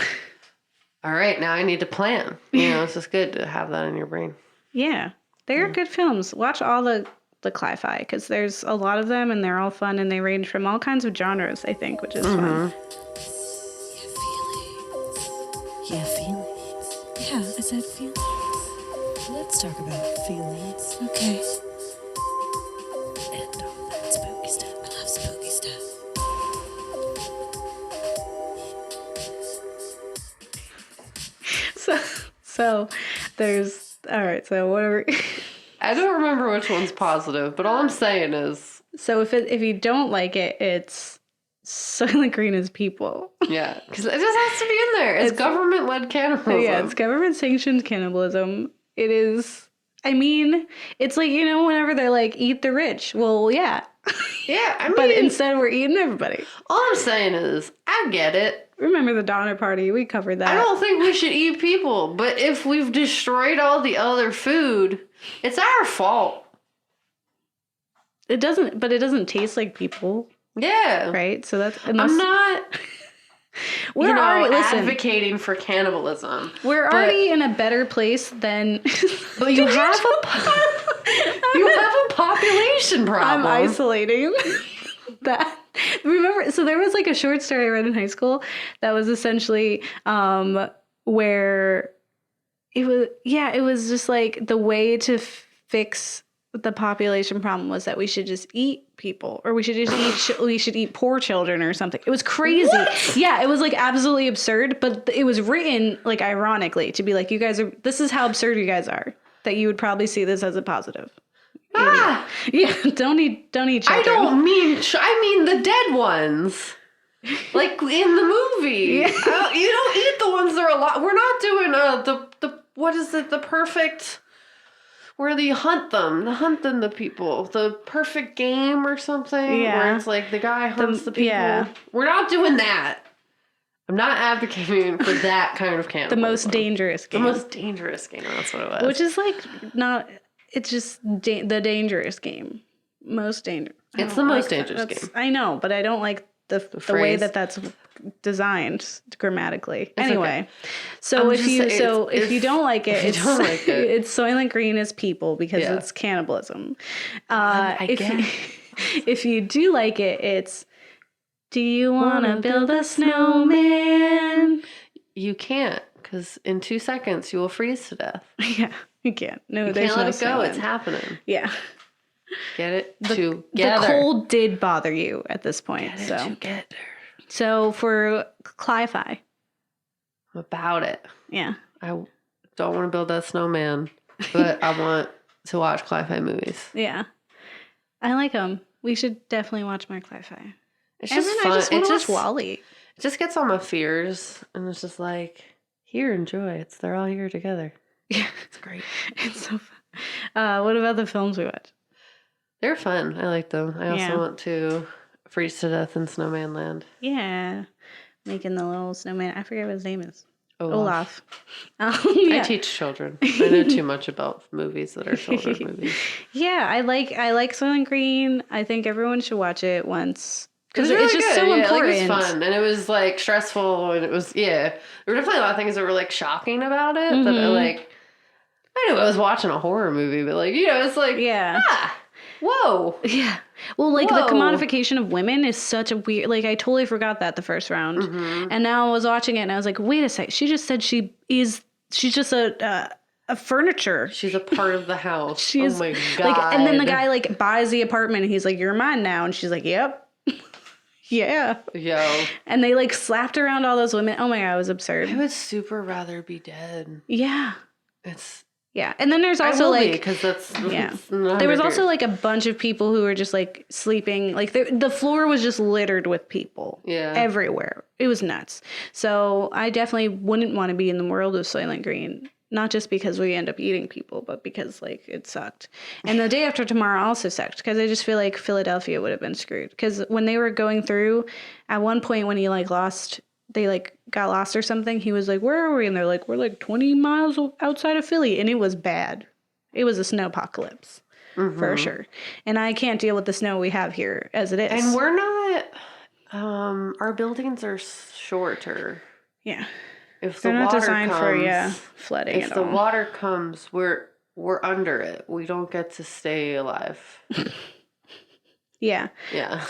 All right, now I need to plan. You know, it's just good to have that in your brain. Yeah. They're good films. Watch all the cli-fi, because there's a lot of them, and they're all fun, and they range from all kinds of genres, I think, which is fun. Yeah, feelings. Yeah, I said feelings. Let's talk about feelings. Okay. And all that spooky stuff. I love spooky stuff. So there's, all right, so whatever. I don't remember which one's positive, but all I'm saying is. So if you don't like it, it's Soylent Green is people. Yeah, because it just has to be in there. It's government-led cannibalism. Yeah, it's government-sanctioned cannibalism. It is, I mean, it's like, you know, whenever they're like, eat the rich. Well, yeah. Yeah, I mean. But instead we're eating everybody. All I'm saying is, I get it. Remember the Donner Party? We covered that. I don't think we should eat people, but if we've destroyed all the other food, it's our fault. It doesn't taste like people. Yeah. Right? So that's... I'm not... We're already advocating for cannibalism. We're already in a better place than. But you have a population problem. I'm isolating that. Remember, so there was like a short story I read in high school that was essentially where it was just like the way to fix the population problem was that we should just eat people, or we should just we should eat poor children or something. It was crazy. What? Yeah, it was like absolutely absurd, but it was written like ironically to be like, you guys are, this is how absurd you guys are, that you would probably see this as a positive. Yeah, don't eat children. I mean the dead ones. Like in the movie. Yeah. You don't eat the ones that are alive. We're not doing the what is it, the perfect, where you hunt them, the people, the perfect game or something, where it's like the guy hunts the people. Yeah. We're not doing that. I'm not advocating for that kind of cannibalism. The most dangerous game. The most dangerous game, that's what it was. Which is like not, it's just the dangerous game. Most dangerous. It's the most dangerous game. I know, but I don't like the way that's designed grammatically. Anyway, okay. So if you don't like it, it's Soylent Green is people because it's cannibalism. If you do like it, it's do you want to build a snowman? You can't, because in 2 seconds you will freeze to death. Yeah, you can't. No, you there's can't let no it go. snowman. It's happening. Yeah. Get it together. The cold did bother you at this point. Together. So for cli-fi. I'm about it. Yeah. I don't want to build that snowman, but I want to watch cli-fi movies. Yeah. I like them. We should definitely watch more cli-fi. It's just fun. I just want to watch WALL-E. It just gets on my fears, and it's just like, here, enjoy. They're all here together. Yeah. It's great. It's so fun. What about the films we watched? They're fun. I like them. I also want to freeze to death in Snowman Land. Yeah. Making the little snowman. I forget what his name is. Olaf. I teach children. I know too much about movies that are children movies. Yeah, I like Soylent Green. I think everyone should watch it once. Because really it's just good. so important. It was fun. And it was like stressful. And it was, there were definitely a lot of things that were like shocking about it. Mm-hmm. That I knew I was watching a horror movie, but like, it's like, Whoa. Yeah. Well, like the commodification of women is such a weird, like I totally forgot that the first round. Mm-hmm. And now I was watching it and I was like, wait a sec. She just said she's just a furniture. She's a part of the house. She's, oh my God. Like, and then the guy like buys the apartment and he's like, you're mine now. And she's like, yep. Yeah. Yo. And they like slapped around all those women. Oh my God, it was absurd. I would super rather be dead. Yeah. It's... Yeah. And then there's also like, because that's, yeah, there was also like a bunch of people who were just like sleeping, like the floor was just littered with people everywhere. It was nuts. So I definitely wouldn't want to be in the world of Soylent Green, not just because we end up eating people, but because like it sucked. And the day after tomorrow also sucked because I just feel like Philadelphia would have been screwed. Because when they were going through, at one point when he like they like got lost or something, he was like, where are we? And they're like, we're like 20 miles outside of Philly. And it was bad. It was a snow apocalypse for sure. And I can't deal with the snow we have here as it is. And we're not, our buildings are shorter. Yeah. If they're the not water designed comes, for flooding if at the all. water comes, we're under it. We don't get to stay alive. Yeah. Yeah.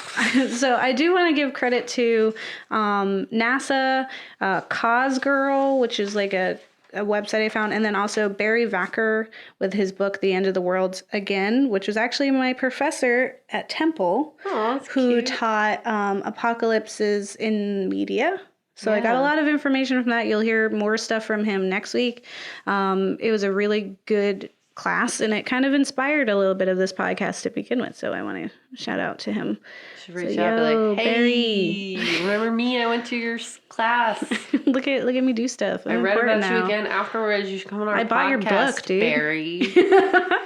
So I do want to give credit to NASA, Cosgirl, which is like a website I found, and then also Barry Vacker with his book, The End of the World Again, which was actually my professor at Temple who taught apocalypses in media. So I got a lot of information from that. You'll hear more stuff from him next week. It was a really good class, and it kind of inspired a little bit of this podcast to begin with. So I want to shout out to him. Should reach out and be like, hey, remember me? I went to your class. look at me do stuff. I read about you again afterwards. You should come on our podcast. I bought your book, dude. Barry.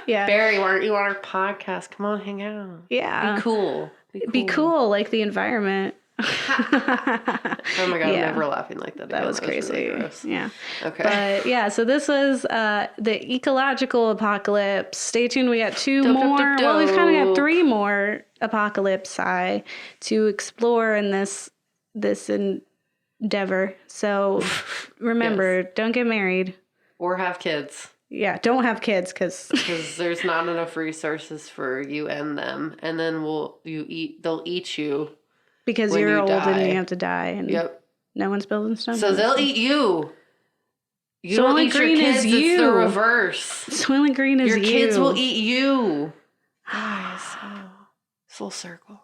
Yeah. Barry, why aren't you on our podcast? Come on, hang out. Yeah. Be cool. Be cool, like the environment. Oh my God, I'm never laughing like that. That was crazy. Really yeah. Okay. But yeah, so this was the ecological apocalypse. Stay tuned. We got two more. Well, we've kind of got 3 more apocalypse to explore in this endeavor. So remember, don't get married. Or have kids. Yeah, don't have kids because there's not enough resources for you and them. And then they'll eat you. Because you're old and you have to die. And no one's building stuff. So they'll eat you. You Soylent don't eat Green your kids, is you. It's the reverse. Soylent Green is your you. Your kids will eat you. Guys, full circle.